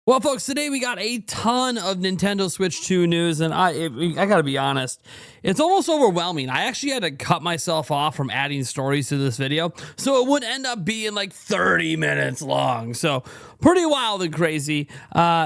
Well, folks, today we got a ton of Nintendo Switch 2 news, and I gotta be honest, it's almost overwhelming. I actually had to cut myself off from adding stories to this video, so it would end up being like 30 minutes long. So pretty wild and crazy.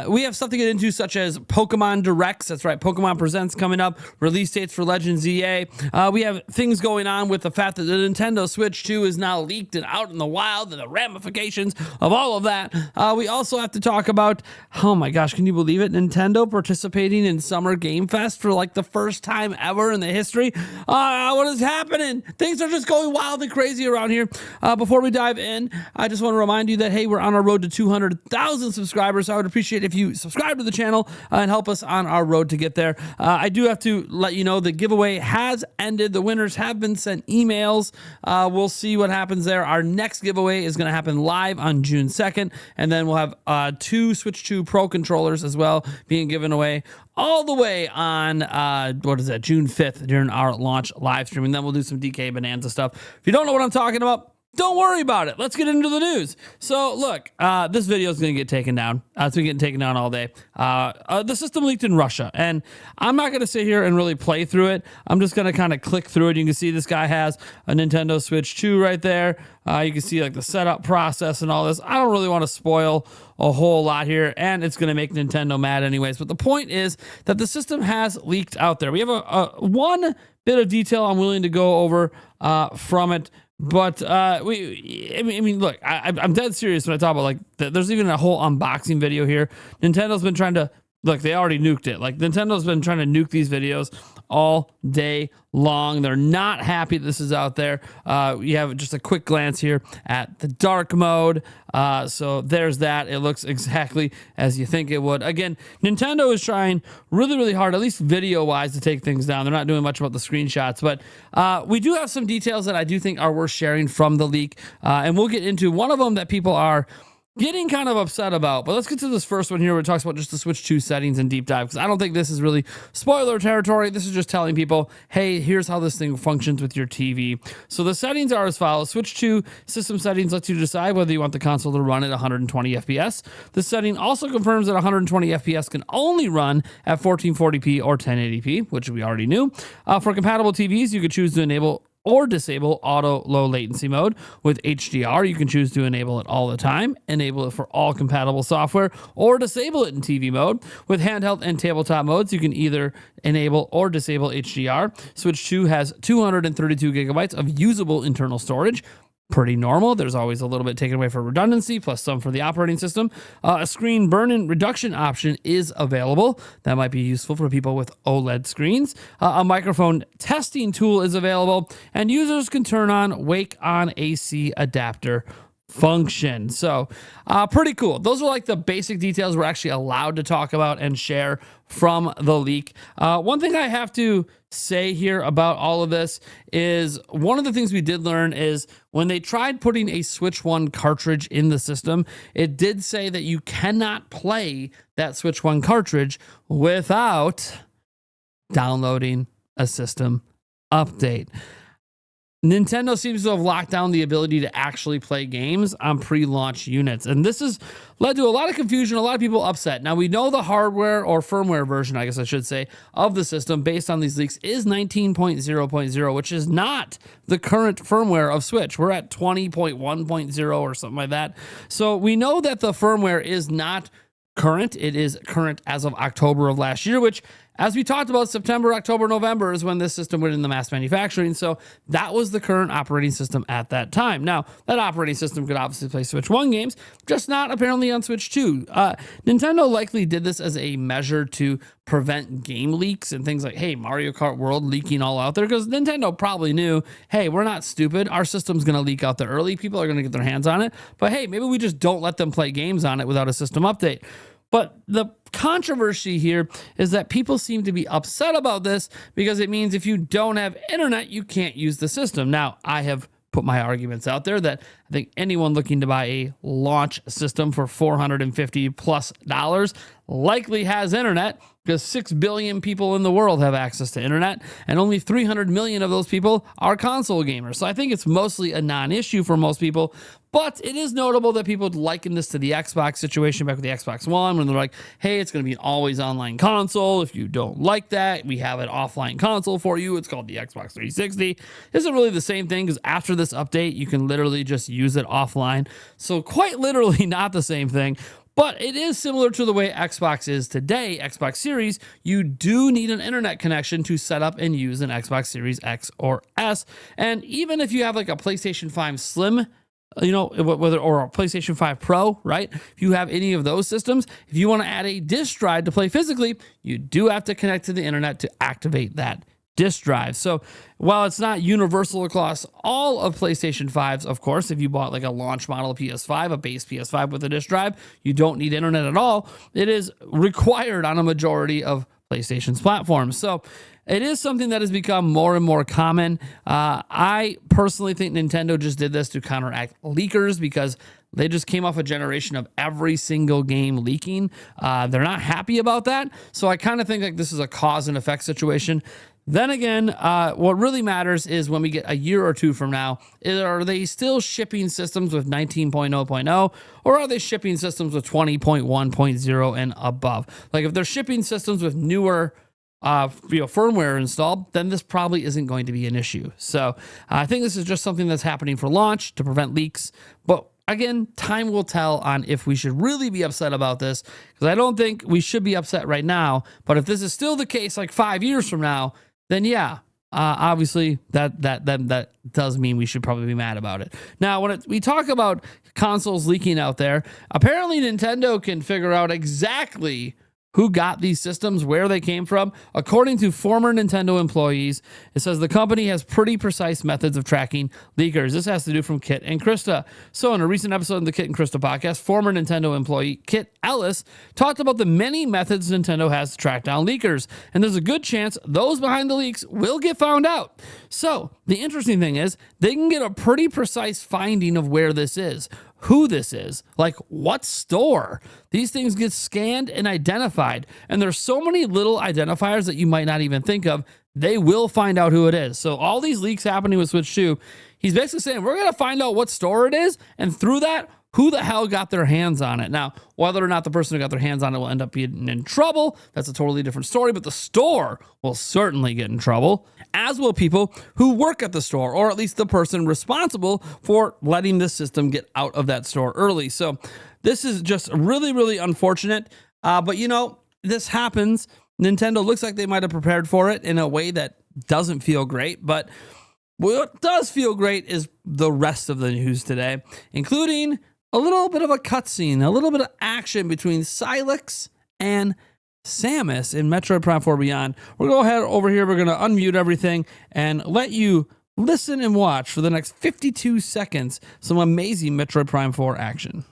We have stuff to get into, such as Pokemon Directs. That's right, Pokemon Presents coming up. Release dates for Legends EA. We have things going on with the fact that the Nintendo Switch 2 is now leaked and out in the wild, and the ramifications of all of that. We also have to talk about, oh my gosh, can you believe it? Nintendo participating in Summer Game Fest for like the first time ever in the history. What is happening? Things are just going wild and crazy around here. Before we dive in, I just want to remind you that, hey, we're on our road to 200,000 subscribers. So I would appreciate if you subscribe to the channel and help us on our road to get there. I do have to let you know the giveaway has ended. The winners have been sent emails. We'll see what happens there. Our next giveaway is going to happen live on June 2nd, and then we'll have 2 Switch 2 Pro controllers as well being given away all the way on June 5th during our launch live stream, and then we'll do some DK Bonanza stuff. If you don't know what I'm talking about, don't worry about it. Let's get into the news. So look, this video is going to get taken down. It's been getting taken down all day. The system leaked in Russia, and I'm not going to sit here and really play through it. I'm just going to kind of click through it. You can see this guy has a Nintendo Switch 2 right there. You can see like the setup process and all this. I don't really want to spoil a whole lot here, and it's going to make Nintendo mad anyways. But the point is that the system has leaked out there. We have a one bit of detail I'm willing to go over from it. But I mean, look, I'm dead serious when I talk about like there's even a whole unboxing video here. Nintendo's been trying to look. They already nuked it. Like Nintendo's been trying to nuke these videos all day long. They're not happy this is out there. You have just a quick glance here at the dark mode. So there's that. It looks exactly as you think it would. Again, Nintendo is trying really, really hard, at least video-wise, to take things down. They're not doing much about the screenshots, but we do have some details that I do think are worth sharing from the leak, and we'll get into one of them that people are getting kind of upset about. But let's get to this first one here where it talks about just the Switch 2 settings and deep dive, because I don't think this is really spoiler territory. This is just telling people, hey, here's how this thing functions with your TV. So the settings are as follows. Switch 2 system settings lets you decide whether you want the console to run at 120 FPS. The setting also confirms that 120 FPS can only run at 1440p or 1080p, which we already knew. For compatible TVs, you could choose to enable or disable auto low latency mode. With HDR, you can choose to enable it all the time, enable it for all compatible software, or disable it in TV mode. With handheld and tabletop modes, you can either enable or disable HDR. Switch 2 has 232 gigabytes of usable internal storage. Pretty normal. There's always a little bit taken away for redundancy, plus some for the operating system. A screen burn-in reduction option is available. That might be useful for people with OLED screens. A microphone testing tool is available, and users can turn on Wake On AC adapter function. So pretty cool. Those are like the basic details we're actually allowed to talk about and share from the leak. One thing I have to say here about all of this is one of the things we did learn is when they tried putting a Switch 1 cartridge in the system, it did say that you cannot play that Switch 1 cartridge without downloading a system update. Nintendo seems to have locked down the ability to actually play games on pre-launch units. And this has led to a lot of confusion, a lot of people upset. Now, we know the hardware or firmware version, I guess I should say, of the system based on these leaks is 19.0.0, which is not the current firmware of Switch. We're at 20.1.0 or something like that. So we know that the firmware is not current. It is current as of October of last year, which, as we talked about, September, October, November is when this system went into mass manufacturing. So that was the current operating system at that time. Now, that operating system could obviously play Switch 1 games, just not apparently on Switch 2. Nintendo likely did this as a measure to prevent game leaks and things like, hey, Mario Kart World leaking all out there, because Nintendo probably knew, hey, we're not stupid. Our system's going to leak out there early. People are going to get their hands on it. But hey, maybe we just don't let them play games on it without a system update. But the controversy here is that people seem to be upset about this because it means if you don't have internet, you can't use the system. Now, I have put my arguments out there that I think anyone looking to buy a launch system for $450+ likely has internet, because 6 billion people in the world have access to internet, and only 300 million of those people are console gamers. So I think it's mostly a non-issue for most people, but it is notable that people liken this to the Xbox situation back with the Xbox One, when they're like, hey, it's going to be an always online console. If you don't like that, we have an offline console for you. It's called the Xbox 360. This is really the same thing, because after this update, you can literally just use it offline. So quite literally not the same thing. But it is similar to the way Xbox is today, Xbox Series. You do need an internet connection to set up and use an Xbox Series X or S. And even if you have like a PlayStation 5 Slim, whether or a PlayStation 5 Pro, right? If you have any of those systems, if you want to add a disk drive to play physically, you do have to connect to the internet to activate that disk drive. So while it's not universal across all of PlayStation 5s, of course, if you bought like a launch model PS5, a base PS5 with a disk drive, you don't need internet at all. It is required on a majority of PlayStation's platforms. So it is something that has become more and more common. I personally think Nintendo just did this to counteract leakers, because they just came off a generation of every single game leaking. They're not happy about that. So I kind of think like this is a cause and effect situation. Then again, what really matters is when we get a year or two from now, are they still shipping systems with 19.0.0, or are they shipping systems with 20.1.0 and above? Like if they're shipping systems with newer firmware installed, then this probably isn't going to be an issue. So I think this is just something that's happening for launch to prevent leaks. But again, time will tell on if we should really be upset about this, because I don't think we should be upset right now. But if this is still the case like 5 years from now, then yeah, obviously that does mean we should probably be mad about it. Now, when we talk about consoles leaking out there, apparently Nintendo can figure out exactly who got these systems, where they came from. According to former Nintendo employees, it says the company has pretty precise methods of tracking leakers. This has to do from Kit and Krista. So in a recent episode of the Kit and Krista podcast, former Nintendo employee Kit Ellis talked about the many methods Nintendo has to track down leakers. And there's a good chance those behind the leaks will get found out. So the interesting thing is they can get a pretty precise finding of where this is, who this is, like what store. These things get scanned and identified, and there's so many little identifiers that you might not even think of. They will find out who it is. So all these leaks happening with Switch 2, he's basically saying we're going to find out what store it is, and through that, who the hell got their hands on it. Now, whether or not the person who got their hands on it will end up being in trouble, that's a totally different story, but the store will certainly get in trouble, as will people who work at the store, or at least the person responsible for letting this system get out of that store early. So this is just really, really unfortunate. But this happens. Nintendo looks like they might have prepared for it in a way that doesn't feel great, but what does feel great is the rest of the news today, including a little bit of a cutscene, a little bit of action between Sylix and Samus in Metroid Prime 4 Beyond. We're going to go ahead over here. We're going to unmute everything and let you listen and watch for the next 52 seconds some amazing Metroid Prime 4 action.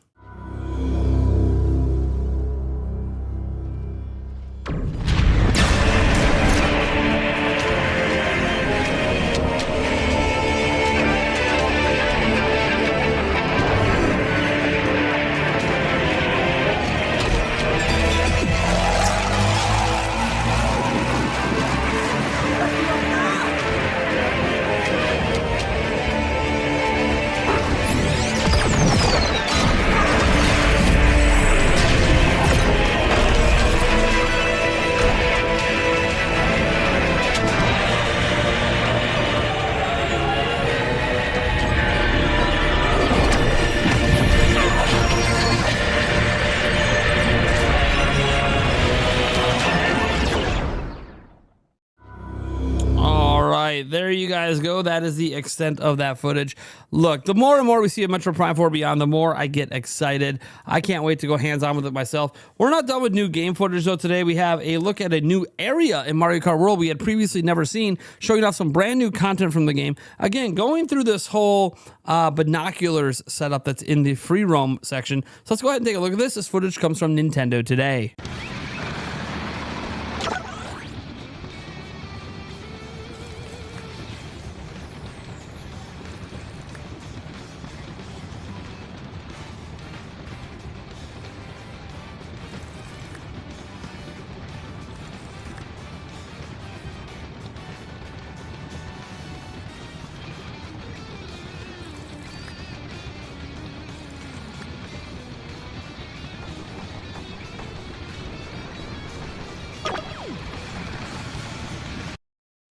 There you guys go. That is the extent of that footage. Look, the more and more we see of Metroid Prime 4 Beyond, the more I get excited. I can't wait to go hands-on with it myself. We're not done with new game footage, though. Today we have a look at a new area in Mario Kart World we had previously never seen, showing off some brand new content from the game. Again, going through this whole binoculars setup that's in the free roam section. So let's go ahead and take a look at this. This footage comes from Nintendo Today.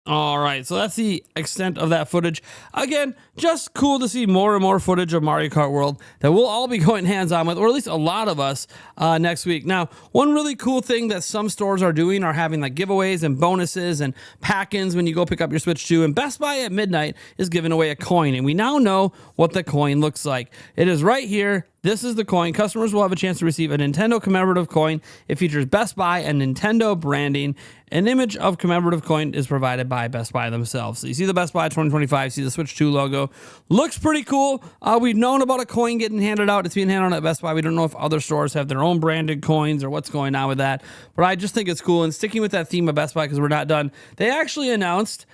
All right, so that's the extent of that footage. Again, just cool to see more and more footage of Mario Kart World that we'll all be going hands-on with, or at least a lot of us next week. Now, one really cool thing that some stores are doing are having like giveaways and bonuses and pack-ins when you go pick up your Switch 2. And Best Buy at midnight is giving away a coin, and we now know what the coin looks like. It is right here. This is the coin. Customers will have a chance to receive a Nintendo commemorative coin. It features Best Buy and Nintendo branding. An image of commemorative coin is provided by Best Buy themselves. So you see the Best Buy 2025, see the Switch 2 logo. Looks pretty cool. We've known about a coin getting handed out. It's being handed out at Best Buy. We don't know if other stores have their own branded coins or what's going on with that. But I just think it's cool. And sticking with that theme of Best Buy, because we're not done, they actually announced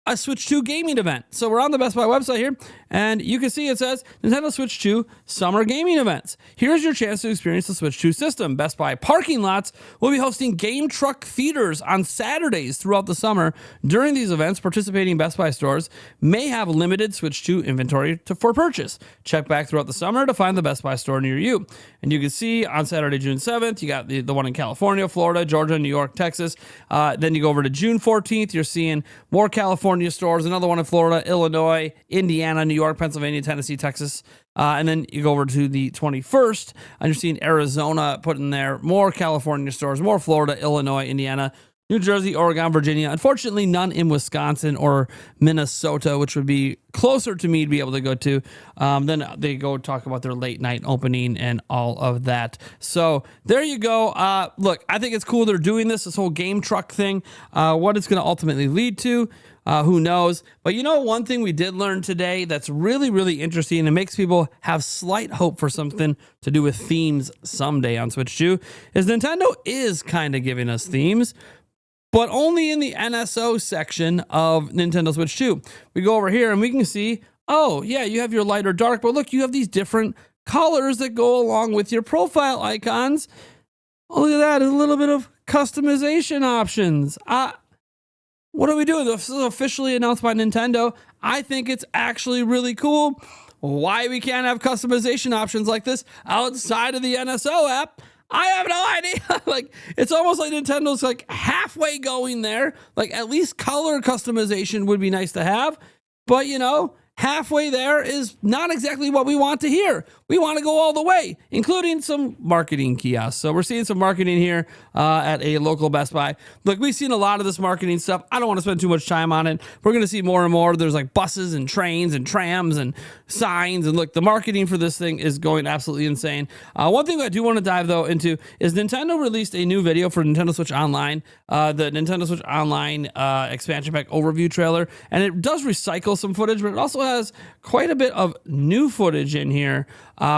a Switch 2 gaming event. So we're on the Best Buy website here, and you can see it says Nintendo Switch 2 Summer Gaming Events. Here's your chance to experience the Switch 2 system. Best Buy parking lots will be hosting game truck theaters on Saturdays throughout the summer. During these events, participating Best Buy stores may have limited Switch 2 inventory for purchase. Check back throughout the summer to find the Best Buy store near you. And you can see on Saturday, June 7th, you got the one in California, Florida, Georgia, New York, Texas. Then you go over to June 14th, you're seeing more California stores, another one in Florida, Illinois, Indiana, New York, Pennsylvania, Tennessee, Texas. And then you go over to the 21st, and you're seeing Arizona put in there, more California stores, more Florida, Illinois, Indiana, New Jersey, Oregon, Virginia. Unfortunately, none in Wisconsin or Minnesota, which would be closer to me to be able to go to. Then they go talk about their late night opening and all of that. So there you go. Look, I think it's cool they're doing this whole game truck thing. What it's going to ultimately lead to, who knows? But you know, one thing we did learn today that's really, really interesting and makes people have slight hope for something to do with themes someday on Switch 2 is Nintendo is kind of giving us themes, but only in the NSO section of Nintendo Switch 2. We go over here and we can see, oh, yeah, you have your light or dark, but look, you have these different colors that go along with your profile icons. Oh, look at that, a little bit of customization options. What are we doing? This is officially announced by Nintendo. I think it's actually really cool. Why we can't have customization options like this outside of the NSO app, I have no idea. Like, it's almost like Nintendo's like halfway going there. Like, at least color customization would be nice to have. But, you know, halfway there is not exactly what we want to hear. We want to go all the way, including some marketing kiosks. So we're seeing some marketing here at a local Best Buy. Look, we've seen a lot of this marketing stuff. I don't want to spend too much time on it. We're going to see more and more. There's like buses and trains and trams and signs. And look, the marketing for this thing is going absolutely insane. One thing I do want to dive, though, into is Nintendo released a new video for Nintendo Switch Online, the Nintendo Switch Online expansion pack overview trailer. And it does recycle some footage, but it also has quite a bit of new footage in here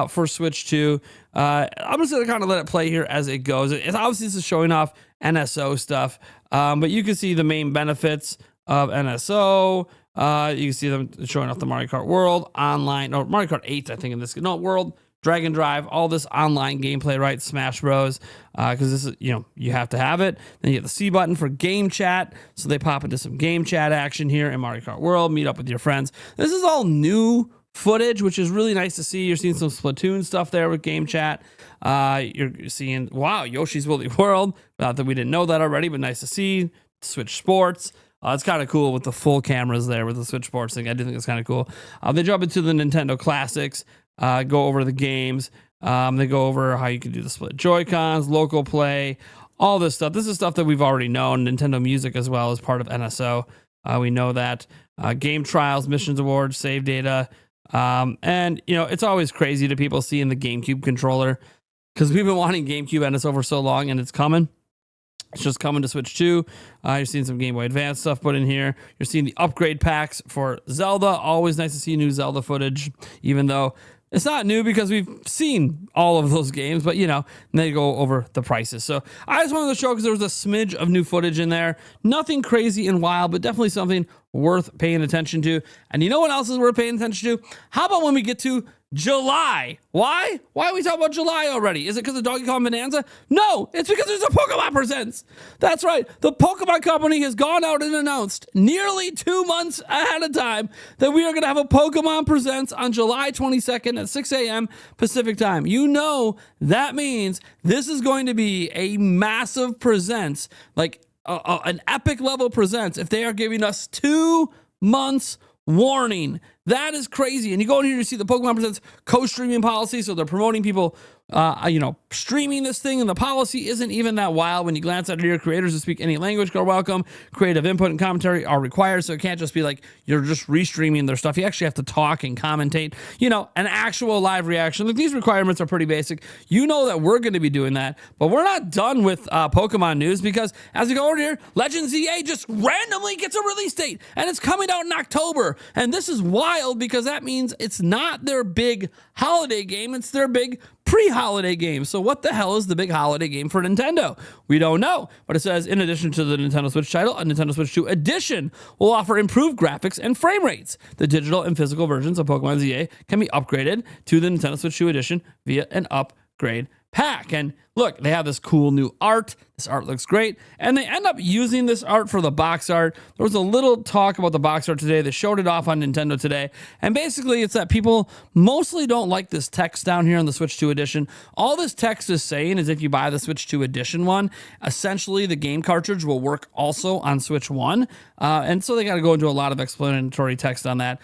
for Switch 2. I'm just going to kind of let it play here as it goes. It's obviously this is showing off NSO stuff, but you can see the main benefits of NSO. You can see them showing off the Mario Kart World online, or Mario Kart 8, I think in this, no, World, Dragon Drive, all this online gameplay, right? Smash Bros. Because this is, you know, you have to have it. Then you get the C button for game chat. So they pop into some game chat action here in Mario Kart World, meet up with your friends. This is all new footage, which is really nice to see. You're seeing some Splatoon stuff there with game chat. You're seeing, wow, Yoshi's Woolly World. Not that we didn't know that already, but nice to see. Switch Sports. It's kind of cool with the full cameras there with the Switch Sports thing. I do think it's kind of cool. They jump into the Nintendo Classics, go over the games. They go over how you can do the split Joy-Cons, local play, all this stuff. This is stuff that we've already known. Nintendo Music as well as part of NSO. We know that. Game trials, missions awards, save data. And, you know, it's always crazy to people seeing the GameCube controller because we've been wanting GameCube NSO for so long, and it's coming. It's just coming to Switch 2. You're seeing some Game Boy Advance stuff put in here. You're seeing the upgrade packs for Zelda. Always nice to see new Zelda footage, even though it's not new because we've seen all of those games, but, you know, and they go over the prices. So I just wanted to show because there was a smidge of new footage in there. Nothing crazy and wild, but definitely something worth paying attention to. And you know what else is worth paying attention to? How about when we get to July? Why? Why are we talking about July already? Is it because of Donkey Kong Bonanza? No, it's because there's a Pokemon Presents. That's right. The Pokemon Company has gone out and announced nearly 2 months ahead of time that we are going to have a Pokemon Presents on July 22nd at 6 a.m. Pacific time. You know, that means this is going to be a massive presents, like an epic level presents if they are giving us 2 months warning. That is crazy. And you go in here to see the Pokemon Presents co-streaming policy. So they're promoting people, streaming this thing, and the policy isn't even that wild. When you glance at it here, creators who speak any language are welcome. Creative input and commentary are required. So it can't just be like you're just restreaming their stuff. You actually have to talk and commentate, an actual live reaction. Like, these requirements are pretty basic. You know that we're going to be doing that, but we're not done with Pokemon news, because as we go over here, Legends EA just randomly gets a release date, and it's coming out in October. And this is wild, because that means it's not their big holiday game, it's their big pre-holiday game. So what the hell is the big holiday game for Nintendo? We don't know, but it says in addition to the Nintendo Switch title, a Nintendo Switch 2 edition will offer improved graphics and frame rates. The digital and physical versions of Pokemon ZA can be upgraded to the Nintendo Switch 2 edition via an upgrade pack. And look, they have this cool new art. This art looks great. And they end up using this art for the box art. There was a little talk about the box art today. They showed it off on Nintendo today. And basically, it's that people mostly don't like this text down here on the Switch 2 edition. All this text is saying is if you buy the Switch 2 edition one, essentially the game cartridge will work also on Switch 1. And so they got to go into a lot of explanatory text on that.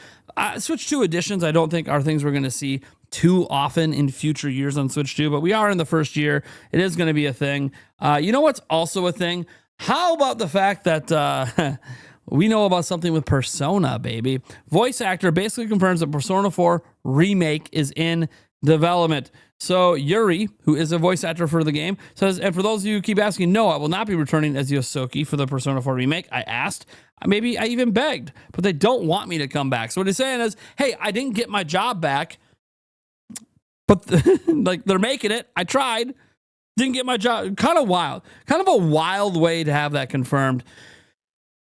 Switch 2 editions, I don't think, are things we're going to see too often in future years on Switch 2, but we are in the first year. It is going to be a thing. You know what's also a thing? How about the fact that we know about something with Persona, baby? Voice actor basically confirms that Persona 4 Remake is in development. So Yuri, who is a voice actor for the game, says, and for those of you who keep asking, no, I will not be returning as Yosuke for the Persona 4 Remake. I asked, maybe I even begged, but they don't want me to come back. So what he's saying is, hey, I didn't get my job back, but like, they're making it. I tried, didn't get my job. Kind of wild, kind of a wild way to have that confirmed.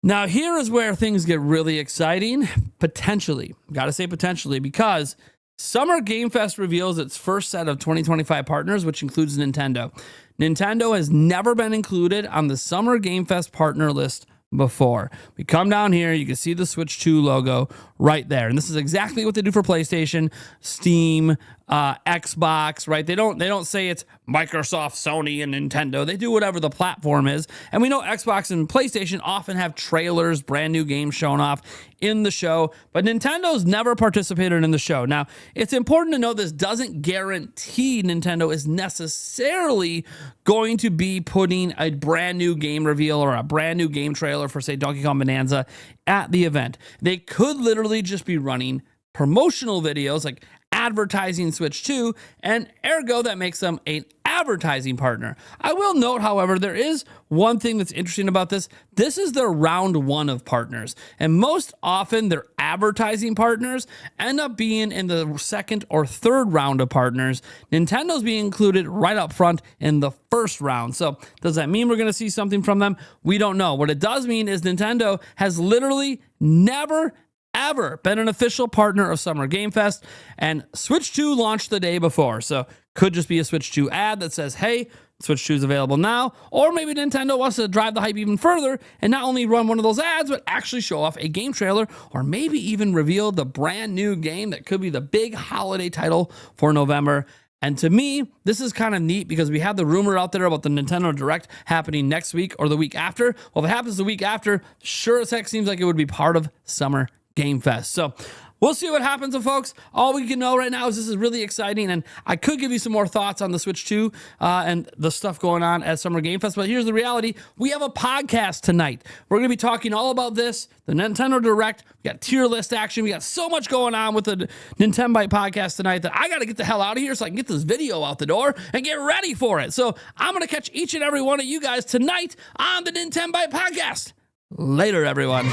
Now, here is where things get really exciting. Potentially, got to say potentially, because Summer Game Fest reveals its first set of 2025 partners, which includes Nintendo. Nintendo has never been included on the Summer Game Fest partner list before. We come down here, you can see the Switch 2 logo right there. And this is exactly what they do for PlayStation, Steam, Xbox, right? They don't say it's Microsoft, Sony, and Nintendo. They do whatever the platform is. And we know Xbox and PlayStation often have trailers, brand new games shown off in the show, but Nintendo's never participated in the show. Now, it's important to know this doesn't guarantee Nintendo is necessarily going to be putting a brand new game reveal or a brand new game trailer for, say, Donkey Kong Bonanza at the event. They could literally just be running promotional videos, like advertising Switch 2, and ergo that makes them an advertising partner. I will note, however, there is one thing that's interesting about this. This is their round one of partners, and most often their advertising partners end up being in the second or third round of partners. Nintendo's being included right up front in the first round. So does that mean we're going to see something from them? We don't know. What it does mean is Nintendo has literally never ever been an official partner of Summer Game Fest, and Switch 2 launched the day before. So could just be a Switch 2 ad that says, hey, Switch 2 is available now. Or maybe Nintendo wants to drive the hype even further and not only run one of those ads, but actually show off a game trailer, or maybe even reveal the brand new game that could be the big holiday title for November. And to me, this is kind of neat because we have the rumor out there about the Nintendo Direct happening next week or the week after. Well, if it happens the week after, sure as heck seems like it would be part of Summer Game Fest. So we'll see what happens, folks. All we can know right now is this is really exciting, and I could give you some more thoughts on the Switch 2 and the stuff going on at Summer Game Fest, but here's the reality. We have a podcast tonight. We're going to be talking all about this, the Nintendo Direct. We got tier list action. We got so much going on with the Nintendo Byte podcast tonight that I got to get the hell out of here so I can get this video out the door and get ready for it. So I'm going to catch each and every one of you guys tonight on the Nintendo Byte podcast. Later, everyone.